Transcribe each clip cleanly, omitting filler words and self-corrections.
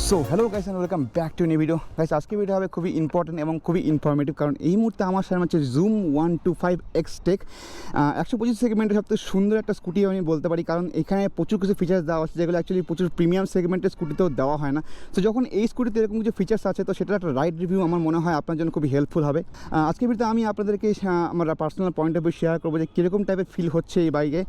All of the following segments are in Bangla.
So hello guys and welcome back to new video. Guys আজকে ভিডিও হবে খুবই ইম্পর্টেন্ট এবং খুবই ইনফরমেটিভ, কারণ এই মুহূর্তে আমার সামনে হচ্ছে জুম 125X টেক 125 সেগমেন্টের সবথেকে সুন্দর একটা স্কুটি আমি বলতে পারি, কারণ এখানে প্রচুর কিছু ফিচার্স দেওয়া আছে যেগুলো অ্যাকচুয়ালি প্রচুর প্রিমিয়াম সেগমেন্টের স্কুটিতেও দেওয়া হয় না। তো যখন এই স্কুটিতে এরকম কিছু ফিচার্স আছে, তো সেটার একটা রাইড রিভিউ আমার মনে হয় আপনার জন্য খুবই হেল্পফুল হবে। আজকে ভিডিওতে আমি আপনাদেরকে আমার personal point of view share করবো যে কীরকম টাইপের ফিল হচ্ছে এই বাইকে,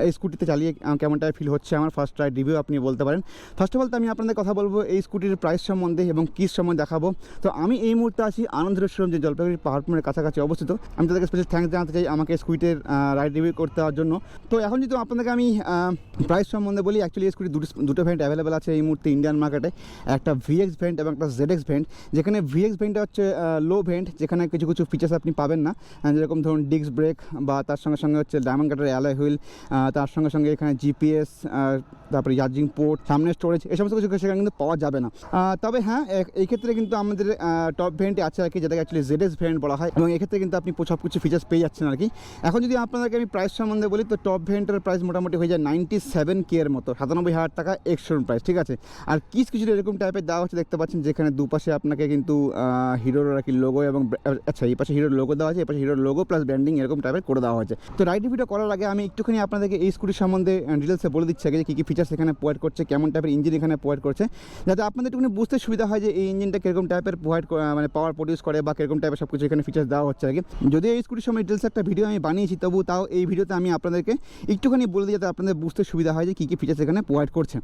এই স্কুটিতে চালিয়ে কেমন টাইপের ফিল হচ্ছে আমার ফার্স্ট রাইড রিভিউ আপনি বলতে পারেন। ফার্স্ট অফ অল তো আমি আপনাদের কথা বলবো এই স্কুটির প্রাইস সম্বন্ধে এবং কিস সম্বন্ধে দেখাবো। তো আমি এই মুহূর্তে আছি আনন্দ রেস্টুরেন্ট, যে জলপাইগুড়ি পাহাড়পুরের কাছাকাছি অবস্থিত। আমি তাদেরকে স্পেশাল থ্যাঙ্কস জানাতে চাই আমাকে স্কুটির রাইড রিভিউ করতে দেওয়ার জন্য। তো এখন যদি আপনাদেরকে আমি প্রাইস সম্বন্ধে বলি, অ্যাকচুয়ালি এই স্কুটি দুটো ভ্যারিয়েন্ট অ্যাভেলেবেল আছে এই মুহূর্তে ইন্ডিয়ান মার্কেটে, একটা ভিএক্স ভ্যারিয়েন্ট এবং একটা জেডএক্স ভ্যারিয়েন্ট। যেখানে ভিএক্স ভ্যারিয়েন্টটা হচ্ছে লো ভ্যারিয়েন্ট, যেখানে কিছু কিছু ফিচার্স আপনি পাবেন না, যেরকম ধরুন ডিস্ক ব্রেক বা তার সঙ্গে সঙ্গে হচ্ছে ডায়মন্ড কাটার অ্যালয় হুইল, তার সঙ্গে সঙ্গে এখানে জিপিএস, তারপরে চার্জিং পোর্ট, সামনে স্টোরেজ, এই সমস্ত কিছু সেখানে কিন্তু পাওয়া যাবে না। তবে হ্যাঁ, এই ক্ষেত্রে কিন্তু আমাদের টপ ভ্যারিয়েন্টে আছে আর কি, যেটাকে অ্যাকচুয়ালি জেডএক্স ভ্যারিয়েন্ট বলা হয়, এবং এক্ষেত্রে কিন্তু আপনি সব কিছু ফিচার্স পেয়ে যাচ্ছেন আর কি। এখন যদি আপনাদেরকে আমি প্রাইস সম্বন্ধে বলি, তো টপ ভ্যারিয়েন্টের প্রাইস মোটামুটি হয়ে যায় 97K এর মতো, 97,000 টাকা এক্সট্রা প্রাইস, ঠিক আছে। আর কিছু এরকম টাইপের দেওয়া হচ্ছে, দেখতে পাচ্ছেন যেখানে দুপাশে আপনাকে কিন্তু হিরোর আর কি লোগো এবং আচ্ছা এই পাশে হিরোর লোগো দেওয়া আছে, এই পাশে হিরোর লোগো প্লাস ব্র্যান্ডিং এরকম টাইপের করে দেওয়া হয়েছে। তো রাইড রিভিউটা করার আগে আমি একটুখানি আপনাদেরকে এই স্কুটির সম্বন্ধে ডিটেলসে বলে দিচ্ছি আগে যে কী কী ফিচার্স এখানে প্রোভাইড করছে, কেমন টাইপের ইঞ্জিন এখানে প্রোভাইড করছে, যাতে আপনাদের একটুখানি বুঝতে সুবিধা হয় যে এই ইঞ্জিনটা কীরকম টাইপের প্রোভাইড মানে পাওয়ার প্রডিউস করে বা কীরকম টাইপের সব কিছু এখানে ফিচার্স দেওয়া হচ্ছে আর কি। যদি এই স্কুটির সময় ডিটেলস একটা ভিডিও আমি বানিয়েছি, তবু তাও এই ভিডিওতে আমি আপনাদেরকে একটুখানি বলে দিই যাতে আপনাদের বুঝতে সুবিধা হয় যে কী কী ফিচার্স এখানে প্রোভাইড করছে।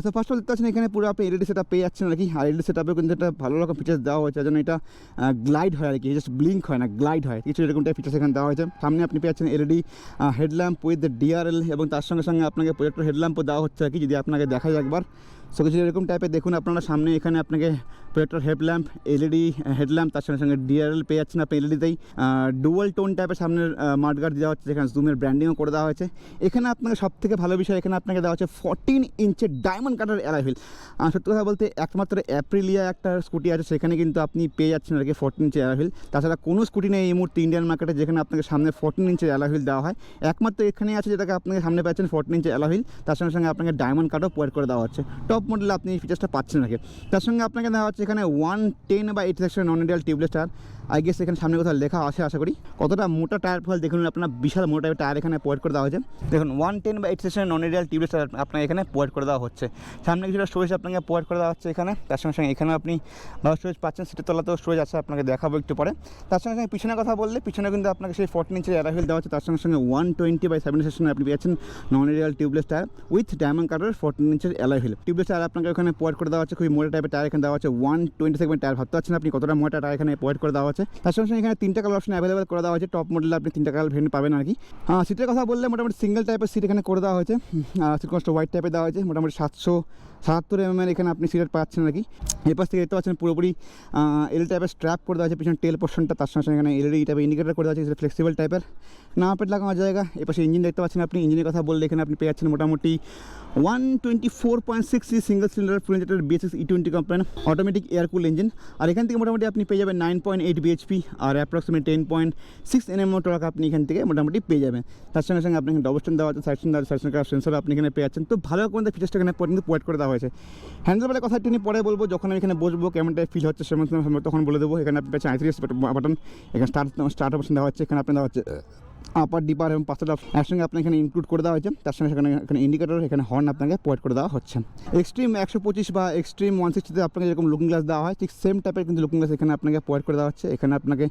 তো ফার্স্ট অফ অল দেখতে পাচ্ছেন এখানে পুরো আপনি এলইডি সেটআপ পেয়ে যাচ্ছেন আর কি। আর এলইডি সেটআপে কিন্তু একটা ভালো রকম ফিচার্স দেওয়া হয়েছে, যেন এটা গ্লাইড হয় আর কি, জাস্ট ব্লিঙ্ক হয় না, গ্লাইড হয়, কিছু এরকম টাইপ ফিচার্স এখানে দেওয়া হয়েছে। সামনে আপনি পেয়ে যাচ্ছেন এলইডি হেডল্যাম্প উইথ ডিআরএল, এবং তার সঙ্গে সঙ্গে আপনাকে প্রজেক্টর হেডল্যাম্পও দেওয়া হচ্ছে আর কি, যদি আপনাকে দেখাই একবার। সো কিছু এরকম টাইপের দেখুন আপনারা সামনে, এখানে আপনাকে প্রজেক্টর হেডল্যাম্প, এলইডি হেডল্যাম্প, তার সঙ্গে সঙ্গে ডিআরএল পেয়ে যাচ্ছেন আপনি এলইডিতেই। ডুয়াল টোন টাইপের সামনের মাঠগার্ড দেওয়া হচ্ছে, যেখানে জুমের ব্র্যান্ডিংও করে দেওয়া হয়েছে। এখানে আপনাকে সবথেকে ভালো বিষয়, এখানে আপনাকে দেওয়া হচ্ছে 14 ইঞ্চের ডায়মন্ড কাটার অ্যালয় হুইল। সত্যি কথা বলতে একমাত্র অ্যাপ্রিলিয়া একটা স্কুটি আছে, সেখানে কিন্তু আপনি পেয়ে যাচ্ছেন আর কি 14 ইঞ্চের অ্যালয় হুইল। তাছাড়া কোনো স্কুটি নেই এই মুহূর্তে ইন্ডিয়ান মার্কেটে যেখানে আপনাকে সামনে 14 ইঞ্চের অ্যালয় হুইল দেওয়া হয়। একমাত্র এখানেই আছে যেটাকে আপনাকে সামনে পাচ্ছেন 14 ইঞ্চের অ্যালয় হুইল, তার সঙ্গে সঙ্গে আপনাকে ডায়মন্ড কাটও প্রোভাইড করে দেওয়া হচ্ছে। টপ মডেলে আপনি এই ফিচার্সটা পাচ্ছেন নাকি। তার সঙ্গে আপনাকে দেওয়া হচ্ছে এখানে 110/80 section non ideal tubeless tyre. I guess এখানে সামনে কোথাও লেখা আছে, আশা করি। কতটা মোটা টায়ার ফল দেখুন আপনার, বিশাল মোটা টায়ার এখানে প্রোভাইড করে দেওয়া হয়েছে। দেখুন 110/80 সেকশন নন আইডিয়াল টিউবলেস টায়ার আপনাকে এখানে প্রোভাইড করে দেওয়া হচ্ছে। সামনে কিছুটা স্টোরেজ আপনাকে প্রোভাইড করে দেওয়া হচ্ছে এখানে, তার সঙ্গে সঙ্গে এখানে আপনি ভালো স্টোরেজ পাচ্ছেন, সিটের তলাতেও স্টোরেজ আছে, আপনাকে দেখাবো একটু পরে। তার সঙ্গে সঙ্গে পিছনের কথা বললে, পিছনে কিন্তু আপনাকে সেই 14 ইঞ্চের অ্যালয় হুইল দেওয়া হচ্ছে, তার সঙ্গে সঙ্গে 120/70 সেকশনে আপনি পেয়েছেন non ideal tubeless tyre with diamond cutter 14 ইঞ্চের অ্যালয় হুইল। টিউবলেস টায়ার আপনাকে ওখানে প্রোভাইড করে দেওয়া হচ্ছে, খুবই মোটা টাইপের টায়ার এখানে দেওয়া হচ্ছে। 120 সেগমেন্ট টায়ার, ভাবতে পারছেন আপনি কতটা মোটা টায়ার এখানে প্রোভাইড করে দেওয়া হচ্ছে। তার সঙ্গে সঙ্গে এখানে 3টা কালার অপশন অ্যাভেলেবল করে দেওয়া হয়েছে। টপ মডেলে আপনি 3টা কালার ভেরিয়েন্ট পাবেন আর কি। সিটের কথা বললে মোটামুটি সিঙ্গেল টাইপের সিট এখানে করে দেওয়া হয়েছে, সিট কষ্ট হোয়াইট টাইপের দেওয়া হয়েছে। মোটামুটি 777 mm এখানে আপনি সিটের পাচ্ছেন আর কি। এই পাশ থেকে দেখতে পাচ্ছেন পুরোপুরি এল টাইপের স্ট্র্যাপ করে দেওয়া হয়েছে পিছনে টেল পোর্শনটা, তার সঙ্গে সঙ্গে এখানে এলইডি টাইপের ইন্ডিকেটার করে দেওয়া হয়েছে, ফ্লেক্সিবল টাইপের নাম্বার প্লেট লাগানোর জায়গা। এই পাশে ইঞ্জিন দেখতে পাচ্ছেন আপনি। ইঞ্জিনের কথা বললে এখানে আপনি পেয়ে যাচ্ছেন মোটামুটি 124.6 single cylinder fuel injected BS6 E20 company automatic air cool engine. আর এখান থেকে মোটামুটি আপনি পেয়ে যাবেন 9.8 bhp আর অ্যাপ্রক্সিমেট 10.6 Nm টর্ক আপনি এখান থেকে মোটামুটি পেয়ে যাবেন। তার সঙ্গে সঙ্গে আপনি এখানে ডবল স্ট্যান্ড দেওয়া আছে, সাইড স্ট্যান্ড দেওয়া আছে, সাইড স্ট্যান্ড সেন্সর আপনি এখানে পেয়ে যাচ্ছেন। তো ভালো রকম ফিচার্সটা এখানে কিন্তু প্রোভাইড করে দেওয়া হয়েছে। হ্যান্ডেলবারের কথা একটু পরে বলবো, যখন আমি এখানে বসবো কেমন টাইপ ফিল হচ্ছে সেমন তখন বলে দেবো। এখানে আপনি পাচ্ছেন i3 বাটন, এখানে স্টার্ট অপশন দেওয়া হচ্ছে, এখানে আপনি দেওয়া হচ্ছে আপার ডিপার এবং পাঁচটা একসঙ্গে আপনার এখানে ইনক্লুড করে দেওয়া হয়েছে। তার সঙ্গে এখানে ইন্ডিকেটর, এখানে হর্ন আপনাকে প্রোভাইড করে দেওয়া হচ্ছে। এক্সট্রিম 125 বা এক্সট্রিম 160তে আপনাকে যেরকম লুকিং গ্লাস দেওয়া হয়, ঠিক সেম টাইপের কিন্তু লুকিং গ্লাস এখানে আপনাকে প্রোভাইড করে দেওয়া হচ্ছে। এখানে আপনাকে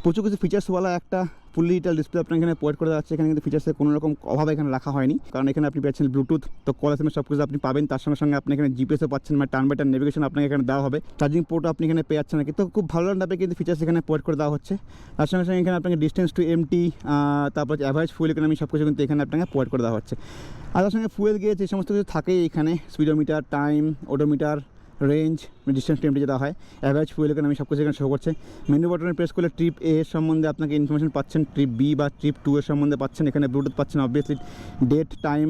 প্রচুর কিছু ফিচার্সওয়ালা একটা ফুল ডিজিটাল ডিসপ্লে আপনার এখানে প্রোভাইড করে দেওয়া হচ্ছে। এখানে কিন্তু ফিচার্সের কোনো রকম অভাব এখানে রাখা হয়নি, কারণ এখানে আপনি পাচ্ছেন ব্লুটুথ, তো কল এসএমএস সব কিছু আপনি পাবেন। তার সঙ্গে সঙ্গে আপনি এখানে জিপিএসও পাচ্ছেন, মানে টার্ন বাই টার্ন নেভিগেশন আপনাকে এখানে দেওয়া হবে। চার্জিং পোর্টও আপনি এখানে পেয়ে যাচ্ছেন নাকি, তো খুব ভালো টাইপের কিন্তু ফিচার্স এখানে প্রোভাইড করে দেওয়া হচ্ছে। তার সঙ্গে সঙ্গে এখানে আপনাকে ডিস্টেন্স টু এমটি, তারপর অ্যাভারেজ ফুয়েল ইকোনমি সব কিছু কিন্তু এখানে আপনাকে প্রোভাইড করে দেওয়া হচ্ছে। আর তার সঙ্গে ফুয়েল গেজ এই সমস্ত কিছু থাকেই এখানে, speedometer, time, odometer, range, distance to empty যেটা হয়, অ্যাভারেজ ফুয়েল ইকোনমি সব কিছু এখানে শো করছে। মেনু বাটনে প্রেস করলে ট্রিপ এ এর সম্বন্ধে আপনাকে ইনফরমেশন পাচ্ছেন, ট্রিপ বি বা ট্রিপ 2 এর সম্বন্ধে পাচ্ছেন। এখানে ব্লুটুথ পাচ্ছেন, অবভিয়াসলি ডেট, টাইম,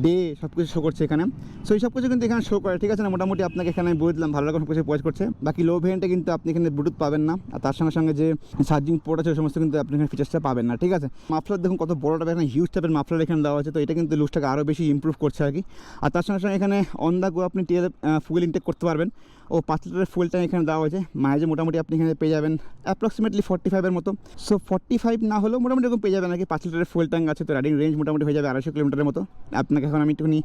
ডে সব কিছু শো করছে এখানে। সো এই সব কিছু কিন্তু এখানে শো করে, ঠিক আছে না। মোটামুটি আপনাকে এখানে আমি বলে দিলাম ভালো রকম সব কিছু প্রোভাইড করছে। বাকি লো ভেরিয়েন্টে কিন্তু আপনি এখানে ব্লুটুথ পাবেন না, আর তার সঙ্গে সঙ্গে যে চার্জিং পোর্ট আছে ওই সমস্ত কিন্তু আপনি এখানে ফিচার্সটা পাবেন না, ঠিক আছে। মাফলার দেখুন কত বড় টাইপের, এখানে হিউজ টাইপের মাফলার এখানে দেওয়া আছে, তো এটা কিন্তু লুকটাকে আরও বেশি ইম্প্রুভ করছে আর কি। আর তার সঙ্গে সঙ্গে এখানে অন দ্য গো আপনি ফুয়েল ইনটেক করতে পারবেন। ও 5 লিটারের ফুয়েল ট্যাঙ্ক এখানে দেওয়া হয়েছে। মাইলেজ মোটামুটি আপনি এখানে পেয়ে যাবেন অ্যাপ্রক্সিমেটলি 45-এর মতো। সো 45 না হলেও মোটামুটি এরকম পেয়ে যাবেন আর কি। 5 লিটারের ফুয়েল ট্যাঙ্ক আছে, তো রাইডিং রেঞ্জ মোটামুটি হয়ে যাবে 250 কিলোমিটারের মতো। আপনাকে এখন আমি একটুখানি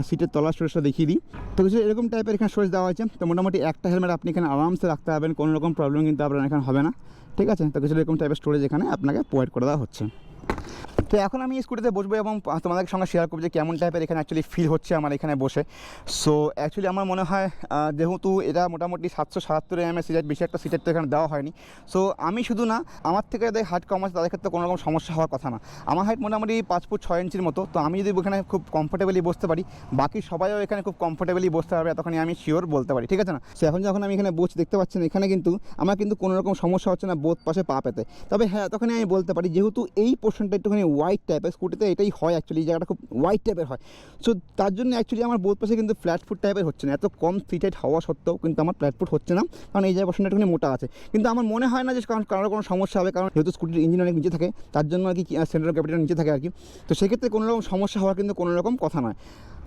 সিটের তলার স্টোরেজটা দেখিয়ে দিই। তো কিছু এরকম টাইপের এখানে স্টোরেজ দেওয়া হয়েছে। তো মোটামুটি একটা হেলমেট আপনি এখানে আরামসে রাখতে পারবেন, কোনো রকম প্রবলেম কিন্তু আপনার এখানে হবে না, ঠিক আছে। তো কিছু এরকম টাইপের স্টোরেজ এখানে আপনাকে প্রোভাইড করে দেওয়া হচ্ছে। তো এখন আমি স্কুটিতে বসবো এবং তোমাদের সঙ্গে শেয়ার করবো যে কেমন টাইপের এখানে অ্যাকচুয়ালি ফিল হচ্ছে আমার এখানে বসে। সো অ্যাকচুয়ালি আমার মনে হয় যেহেতু এটা মোটামুটি 777 mm সিট, বেশি একটা সিটের তো এখানে দেওয়া হয়নি। সো আমি শুধু না, আমার থেকে যাদের হাইট কম আছে তাদের ক্ষেত্রে কোনো রকম সমস্যা হওয়ার কথা না। আমার হাইট মোটামুটি 5 ফুট 6 ইঞ্চির মতো। তো আমি যদি এখানে খুব কমফোর্টেবলি বসতে পারি, বাকি সবাইও এখানে খুব কমফোর্টেবলি বসতে পারবে, এতক্ষণই আমি শিওর বলতে পারি, ঠিক আছে না। সো এখন যখন আমি এখানে বসে দেখতে পাচ্ছেন এখানে কিন্তু আমার কিন্তু কোনো রকম সমস্যা হচ্ছে না বোথ পাশে পা পেতে। তবে হ্যাঁ, তখনই আমি বলতে পারি যেহেতু এই পোর্শনটা একটুখানি হোয়াইট টাইপের, স্কুটিতে এটাই হয় অ্যাকচুয়ালি, এই জায়গাটা খুব হোয়াইট টাইপের হয়। সো তার জন্য অ্যাকচুয়ালি আমার বোথ পাশে কিন্তু ফ্ল্যাট ফুট টাইপের হচ্ছে না। এত কম সিট হাইট হওয়া সত্ত্বেও কিন্তু আমার ফ্ল্যাট ফুট হচ্ছে না, কারণ এই জায়গায় পোর্শনটা একটুখানি মোটা আছে। কিন্তু আমার মনে হয় না যে কারোর কোনো সমস্যা হবে, কারণ যেহেতু স্কুটির ইঞ্জিন অনেক নিচে থাকে, তার জন্য আর কি সেন্টার অফ গ্র্যাভিটিটা নিচে থাকে আর কি। তো সেক্ষেত্রে কোনো রকম সমস্যা হওয়ার কিন্তু কোনো রকম কথা নয়।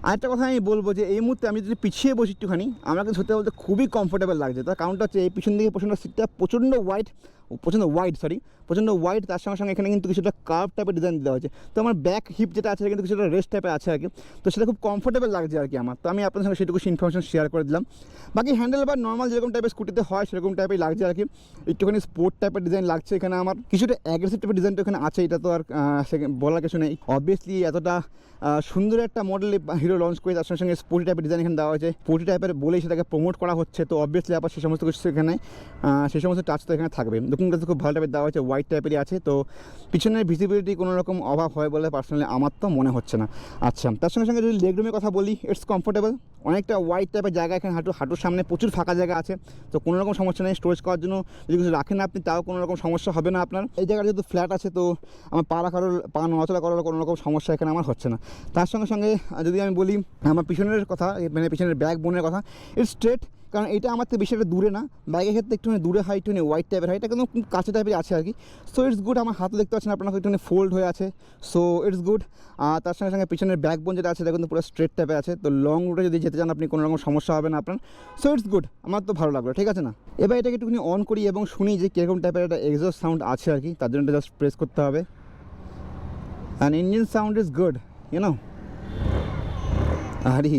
আরেকটা কথা আমি বলবো যে এই মুহূর্তে আমি যদি পিছিয়ে বসি একটুখানি, আমার কিন্তু সত্যি বলতে খুবই কমফোর্টেবল লাগছে। তার কারণটা হচ্ছে এই পিছন দিকে পোর্শনটা সিটটা প্রচণ্ড ওয়াইড, তার সঙ্গে সঙ্গে এখানে কিন্তু কিছুটা কার্ভ টাইপের ডিজাইন দেওয়া হয়েছে। তো আমার ব্যাক হিপ যেটা আছে কিন্তু কিছুটা রেস্ট টাইপের আছে আর কি। তো সেটা খুব কমফোর্টেবল লাগছে আর কি আমার। তো আমি আপনার সঙ্গে সেটুকু ইনফরমেশন শেয়ার করে দিলাম। বাকি হ্যান্ডেল বা নর্মাল যেরকম টাইপের স্কুটিতে হয় সেরকম টাইপের লাগছে আর কি। একটুখানি স্পোর্ট টাইপের ডিজাইন লাগছে এখানে আমার, কিছুটা অ্যাগ্রেসিভ টাইপের ডিজাইনটা এখানে আছে, এটা তো আর বলার কিছু নেই। অবভিয়াসলি এতটা সুন্দর একটা মডেল হিরো লঞ্চ করে তার সঙ্গে স্পোর্টি টাইপের ডিজাইন এখানে দেওয়া হয়েছে, স্পোর্টি টাইপের বলেই সেটাকে প্রমোট করা হচ্ছে। তো অবভিয়াসলি আবার সেই সমস্ত কিছু এখানে সেই সমস্ত টাচ তো এখানে থাকবে। দোকান কাছে খুব ভালো টাইপের দেওয়া হয়েছে, হোয়াইট টাইপেরই আছে। তো পিছনের ভিজিবিলিটি কোনো রকম অভাব হয় বলে পার্সোনালি আমার তো মনে হচ্ছে না। আচ্ছা, তার সঙ্গে সঙ্গে যদি লেগ রুমের কথা বলি, ইটস কমফোর্টেবল, অনেকটা হোয়াইট টাইপের জায়গা এখানে, হাঁটুর সামনে প্রচুর ফাঁকা জায়গা আছে। তো কোনো রকম সমস্যা নেই, স্টোরেজ করার জন্য যদি কিছু রাখেন আপনি তাও কোনো রকম সমস্যা হবে না আপনার। এই জায়গাটা যেহেতু ফ্ল্যাট আছে, তো আমার পা নড়াচলা করার কোনো রকম সমস্যা এখানে আমার হচ্ছে না। তার সঙ্গে সঙ্গে যদি আমি বলি আমার পিছনের কথা, মানে পিছনের ব্যাক বোনের কথা, ইটস স্ট্রেট, কারণ এটা আমার থেকে বেশি একটা দূরে না। বাইকের ক্ষেত্রে একটুখানি দূরে হয়, একটুখানি হোয়াইট টাইপের হয়, এটা কিন্তু কাছে টাইপের আছে আর কি। So it's good. আমার হাতে দেখতে পাচ্ছেন আপনার একটুখানি ফোল্ড হয়ে আছে, সো ইটস গুড। আর তার সঙ্গে সঙ্গে পিছনের ব্যাকবোন যেটা আছে এটা কিন্তু পুরো স্ট্রেট টাইপের আছে। তো লং রুটে যদি যেতে চান আপনি কোনো রকম সমস্যা হবে না আপনার। সো ইটস গুড, আমার তো ভালো লাগলো, ঠিক আছে না। এবার এটাকে একটুখানি অন করি এবং শুনি যে কীরকম টাইপের একটা এক্সস্ট সাউন্ড আছে আর কি। তার জন্য এটা জাস্ট প্রেস করতে হবে। And engine sound is good, you know. আরে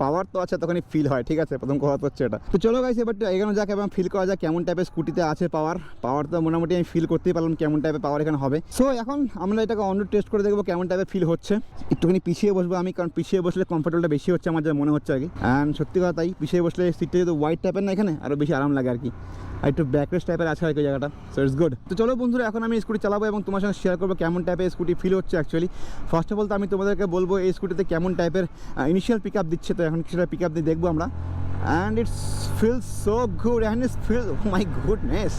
পাওয়ার তো আছে, তখনই ফিল হয়, ঠিক আছে। প্রথম কথা তো হচ্ছে এটা। তো চলো গাইস, এবার এখানে যাক এবং ফিল করা যাক কেমন টাইপের স্কুটিতে আছে পাওয়ার তো মোটামুটি আমি ফিল করতেই পারলাম কেমন টাইপের পাওয়ার এখানে হবে। সো এখন আমরা এটাকে অন রোড টেস্ট করে দেখবো কেমন টাইপের ফিল হচ্ছে। একটুখানি পিছিয়ে বসবো আমি, কারণ পিছিয়ে বসলে কমফোর্টেবলটা বেশি হচ্ছে আমার যা মনে হচ্ছে আর কি। অ্যান্ড সত্যি কথা তাই, পিছিয়ে বসলে সিটটা যেহেতু হোয়াইট টাইপের না, এখানে আরও বেশি আরাম লাগে আর কি। আর একটু ব্যাকরেস্ট টাইপের আছে আর কি জায়গাটা। So it's good. তো চলো বন্ধুরা, এখন আমি স্কুটি চালাবো এবং তোমার সঙ্গে শেয়ার করবো কেমন টাইপের স্কুটি ফিল হচ্ছে অ্যাকচুয়ালি। ফার্স্ট অফ অল তো আমি তোমাদেরকে বলবো এই স্কুটিতে কেমন টাইপের ইনিশিয়াল পিক আপ দিচ্ছে। তো এখন কিছুটা পিক আপ দিয়ে দেখবো আমরা। And it's feel so good, and it's feel my goodness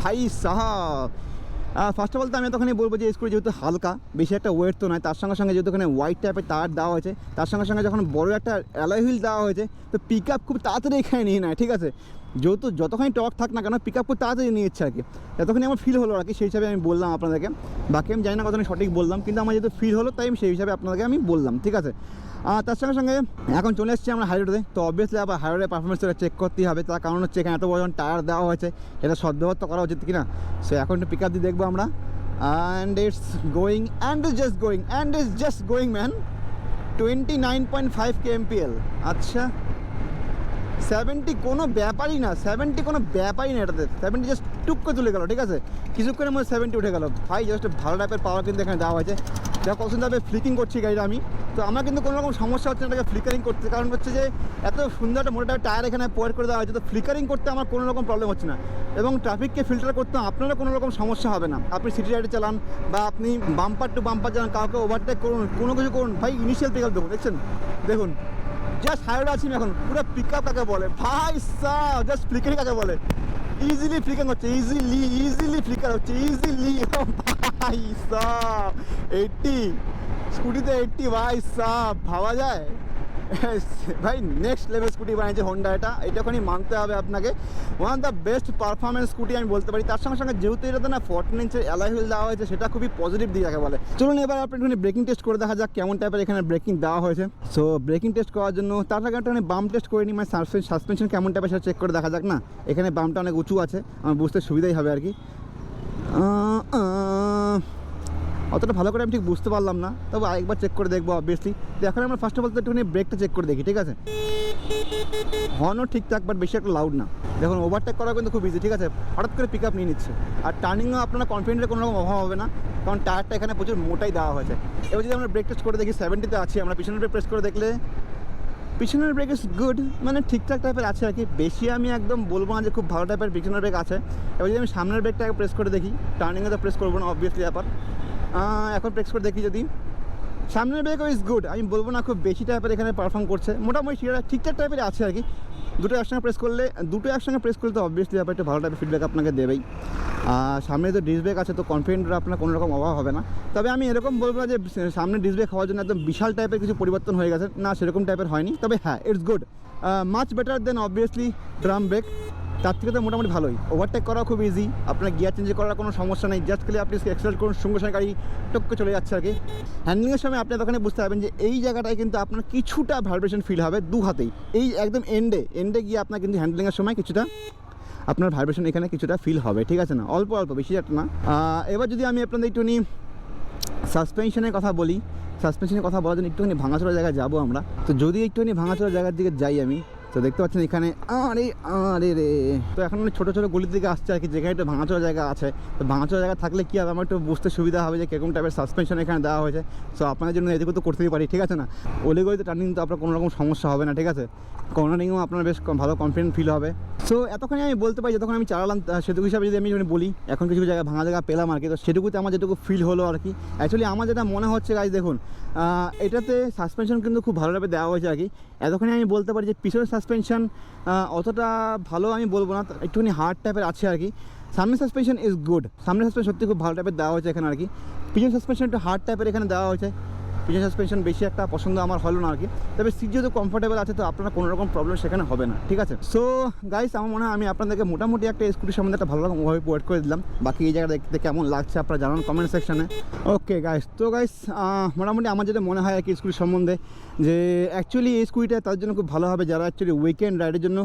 ভাই সাহাব। ফার্স্ট অফ অল তো আমি তখনই বলবো যে স্কুটি যেহেতু হালকা, বেশি একটা ওয়েট তো নয়, তার সঙ্গে সঙ্গে যেহেতু এখানে হোয়াইট টাইপের টায়ার দেওয়া হয়েছে, তার সঙ্গে সঙ্গে যখন বড় একটা অ্যালয় হুইল দেওয়া হয়েছে, তো পিক আপ খুব তাড়াতাড়ি এখানে নিয়ে নেয়, ঠিক আছে। যেহেতু যতক্ষণই টর্ক থাক না কেন পিক আপ খুব তাড়াতাড়ি নিয়ে ইচ্ছে আর কি। এতক্ষণই আমার ফিল হলো আর কি, সেই হিসাবে আমি বললাম আপনাদেরকে। বাকি আমি জানি না কতক্ষণ সঠিক বললাম, কিন্তু আমার যেহেতু ফিল হলো তাই আমি সেই হিসাবে আপনাদেরকে আমি বললাম, ঠিক আছে। তার সঙ্গে সঙ্গে এখন চলে এসেছি আমরা হাইরোডে। তো অবভিয়াসলি আবার হাইরোডের পারফরমেন্সটা চেক করতেই হবে, তার কারণ হচ্ছে এখানে এত বড় টায়ার দেওয়া হয়েছে, এটা সদ্ব্যবহার তো করা উচিত কিনা। সো এখন একটু পিক আপ দিয়ে দেখবো আমরা। and it's going and it's just going man, 29.5 kmpl। আচ্ছা 70 কোনো ব্যাপারই না, 70 কোনো ব্যাপারই না, এটাতে 70 জাস্ট টুক করে তুলে গেল, ঠিক আছে। কিছুক্ষণের মধ্যে 70 উঠে গেল ভাই। জাস্ট ভালো টাইপের পাওয়ার কিন্তু এখানে দেওয়া হয়েছে। দেখো কত সুন্দরভাবে ফ্লিকিং করছি গাড়িটা আমি। তো আমার কিন্তু কোনো রকম সমস্যা হচ্ছে না এটাকে ফ্লিকারিং করতে, কারণ হচ্ছে যে এত সুন্দর একটা মোটা টায়ার এখানে প্রোভাইড করে দেওয়া হয়েছে। তো ফ্লিকারিং করতে আমার কোনো রকম প্রবলেম হচ্ছে না, এবং ট্রাফিককে ফিল্টার করতে আপনারা কোনো রকম সমস্যা হবে না। আপনি সিটি রাইডে চালান বা আপনি বাম্পার টু বাম্পার চালান, কাউকে ওভারটেক করুন, কোনো কিছু করুন ভাই, ইনিশিয়াল পিক আপ দেখুন, দেখছেন, দেখুন জাস্ট হাইরোড আছি এখন। পুরো পিক আপ কাকে বলে ভাই সাহ, জাস্ট ফ্লিকারিং কাকে বলে, ইজিলি ফ্লিকার হচ্ছে, ইজিলি ফ্লিকার হচ্ছে, ইজিলি ভাই সাহ। 80 স্কুটিতে 80 ভাই সাহ, ভাবা যায়। ভাই নেক্সট লেভেল স্কুটি বানিয়েছে হোন্ডা, এটা ওখানে মানতে হবে আপনাকে। One of the best performance scooty আমি বলতে পারি। তার সঙ্গে সঙ্গে যেহেতু এটাতে না 14 ইঞ্চের অ্যালয় হুইল দেওয়া হয়েছে, সেটা খুবই পজিটিভ দিক যাকে বলে। চলুন এবার আপনি একটুখানি ব্রেকিং টেস্ট করে দেখা যাক কেমন টাইপের এখানে ব্রেকিং দেওয়া হয়েছে। সো ব্রেকিং টেস্ট করার জন্য তার আগে একটুখানি বাম টেস্ট করে নিই, মানে সাসপেনশন কেমন টাইপের সেটা চেক করে দেখা যাক না। এখানে বামটা অনেক উঁচু আছে, আমার বুঝতে সুবিধাই হবে আর কি। অতটা ভালো করে আমি ঠিক বুঝতে পারলাম না, তবে আরেকবার চেক করে দেখবো অবভিয়াসলি। তো এখন আমরা ফার্স্ট অফ অল তো একটুখানি ব্রেকটা চেক করে দেখি, ঠিক আছে। হর্নও ঠিকঠাক, বাট বেশি একটা লাউড না। দেখুন ওভারটেক করা কিন্তু খুব ইজি, ঠিক আছে। হঠাৎ করে পিক আপ নিয়ে নিচ্ছে। আর টার্নিংও আপনারা কনফিডেন্টের কোনো রকম অভাব হবে না, কারণ টায়ারটা এখানে প্রচুর মোটাই দেওয়া হয়েছে। এবার যদি আমরা ব্রেক টেস্ট করে দেখি, 70-তে আছি আমরা, পিছনের ব্রেক প্রেস করে দেখলে পিছনের ব্রেক ইজ গুড, মানে ঠিকঠাক টাইপের আছে আর কি। বেশি আমি একদম বলবো না যে খুব ভালো টাইপের পিছনের ব্রেক আছে। এবার যদি আমি সামনের ব্রেকটাকে প্রেস করে দেখি, টার্নিংয়ে তো প্রেস করবো না অবভিয়াসলি ব্যাপার। এখন প্রেস করে দেখি যদি সামনের ব্রেকও ইজ গুড, আমি বলবো না খুব বেশি টাইপের এখানে পারফর্ম করছে, মোটামুটি সেটা ঠিকঠাক টাইপের আছে আর কি। দুটো একসঙ্গে প্রেস করলে তো অবভিয়াসলি ব্যাপার একটু ভালো টাইপের ফিডব্যাক আপনাকে দেবেই। সামনে তো ডিস্ক ব্রেক আছে, তো কনফিডেন্ট আপনার কোনো রকম অভাব হবে না। তবে আমি এরকম বলবো না যে সামনে ডিস্ক ব্রেক হওয়ার জন্য একদম বিশাল টাইপের কিছু পরিবর্তন হয়ে গেছে, না সেরকম টাইপের হয়নি। তবে হ্যাঁ, it's good, much better than obviously drum break. তার থেকে তো মোটামুটি ভালোই। ওভারটেক করা খুব ইজি, আপনার গিয়ার চেঞ্জ করার কোনো সমস্যা নেই। জাস্ট খালি আপনি এক্সেলারেট করুন, সঙ্গে সঙ্গে গাড়ি টপকে চলে যাচ্ছে আর কি। হ্যান্ডলিংয়ের সময় আপনি তখনই বুঝতে পারবেন যে এই জায়গাটায় কিন্তু আপনার কিছুটা ভাইব্রেশন ফিল হবে দু হাতেই। এই একদম এন্ডে গিয়ে আপনার কিন্তু হ্যান্ডলিংয়ের সময় কিছুটা আপনার ভাইব্রেশন এখানে কিছুটা ফিল হবে, ঠিক আছে না, অল্প বেশি একটা না। এবার যদি আমি আপনাদের একটুখানি সাসপেনশনের কথা বলি, সাসপেনশনের কথা বলার জন্য একটুখানি ভাঙাচোরা জায়গায় যাবো আমরা। তো যদি একটুখানি ভাঙাচোরা জায়গার দিকে যাই আমি, তো দেখতে পাচ্ছেন এখানে আরে রে, তো এখন অনেক ছোটো ছোটো গলির দিকে আসছে আর কি, যেখানে একটু ভাঙাচোরা জায়গা আছে। তো ভাঙাচোরা জায়গা থাকলে কি হবে, আমার একটু বুঝতে সুবিধা হবে যে কীরকম টাইপের সাসপেনশন এখানে দেওয়া হয়েছে। সো আপনাদের জন্য এদিকে তো করতেই পারি, ঠিক আছে না। অলিগলিতে টার্নিং তো আপনার কোনো রকম সমস্যা হবে না, ঠিক আছে। কর্নারিংও আপনার বেশ ভালো কনফিডেন্ট ফিল হবে। সো এতক্ষণে আমি বলতে পারি, যতক্ষণ আমি চালালাম সেটুকু হিসাবে যদি আমি বলি, এখন কিছু জায়গায় ভাঙা জায়গা পেলাম আর কি, তো সেটুকুতে আমার যেটুকু ফিল হলো আর কি। অ্যাকচুয়ালি আমার যেটা মনে হচ্ছে গাইজ, দেখুন এটাতে সাসপেনশন কিন্তু খুব ভালোভাবে দেওয়া হয়েছে আর কি। এতক্ষণে আমি বলতে পারি যে পিছনের সাসপেনশন অতটা ভালো আমি বলবো না, একটুখানি হার্ড টাইপের আছে আর কি। সামনের সাসপেনশন ইজ গুড, সামনের সাসপেনশন সত্যি খুব ভালো টাইপের দেওয়া হয়েছে এখানে আর কি। পিছনের সাসপেনশন একটু হার্ড টাইপের এখানে দেওয়া হয়েছে। পিছনের সাসপেনশন বেশি একটা পছন্দ আমার হলো না আর কি। তবে সিট যেহেতু কমফোর্টেবল আছে, তো আপনার কোনো রকম প্রবলেম সেখানে হবে না, ঠিক আছে। সো গাইস, আমার মনে হয় আমি আপনাদেরকে মোটামুটি একটা স্কুটির সম্বন্ধে একটা ভালো রকমভাবে প্রোভাইড করে দিলাম। বাকি এই জায়গাটা দেখতে কেমন লাগছে আপনারা জানান কমেন্ট সেকশানে। ওকে গাইস, তো গাইস মোটামুটি আমার যেটা মনে হয় আর কি স্কুটির সম্বন্ধে, যে অ্যাকচুয়ালি এই স্কুটিটা তার জন্য খুব ভালো হবে যারা অ্যাকচুয়ালি উইকেন্ড রাইডের জন্য,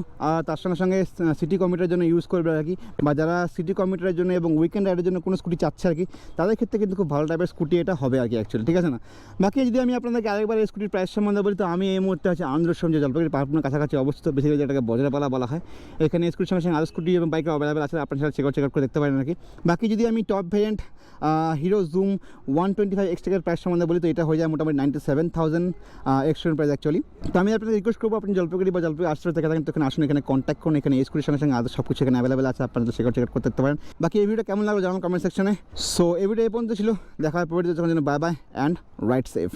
তার সঙ্গে সঙ্গে সিটি কমিউটারের জন্য ইউজ করবে আর কি, বা যারা সিটি কমিউটারের জন্য এবং উইকেন্ড রাইডের জন্য কোনো স্কুটি চাচ্ছে আর কি, তাদের ক্ষেত্রে কিন্তু খুব ভালো টাইপের স্কুটি এটা হবে আর কি অ্যাকচুয়ালি, ঠিক আছে না। বাকি যদি আমি আপনাদেরকে আরেকবার এই স্কুটির প্রাইস সম্বন্ধে বলি, তো আমি এই মুহূর্তে আছি আন্ধ্রসম, যে জলপাইগুড়ি পাহাড়পুরের কাছাকাছি অবস্থিত, বেশিরভাগ যেটাকে বজরাপালা বলা হয়। এখানে স্কুটির সঙ্গে সঙ্গে আরও স্কুটি এবং বাইক অ্যাভেলেবেল আছে, আপনার সাথে চেক আউট করে দেখতে পারেন আর কি। বাকি যদি আমি টপ ভেরিয়েন্ট হিরো জুম 125 এক্সটেকের প্রাইস সম্বন্ধে বলি, তো এটা হয়ে যায় মোটামুটি 97,000 এক্সটেন্ট প্রাইস অ্যাকচুয়ালি। তো আমি আপনাদের রিকোয়েস্ট করবো, আপনি জলপাইগুড়ি বা জলপাইগুড়ি আশপাশে থেকে থাকেন, তো এখানে আসুন, এখানে কন্ট্যাক্ট করুন। এখানে এই স্কুটির সঙ্গে সঙ্গে আরও সব কিছু এখানে অ্যাভেলেবেল আছে, আপনাদের চেক আউট করতে পারেন। বাকি এই ভিডিওটা কেমন লাগলো জানান কমেন্ট সেকশনে। সো এই ভিডিও এই পর্যন্ত ছিল, দেখা হয় পরবর্তীতে, যখন bye bye and ride safe.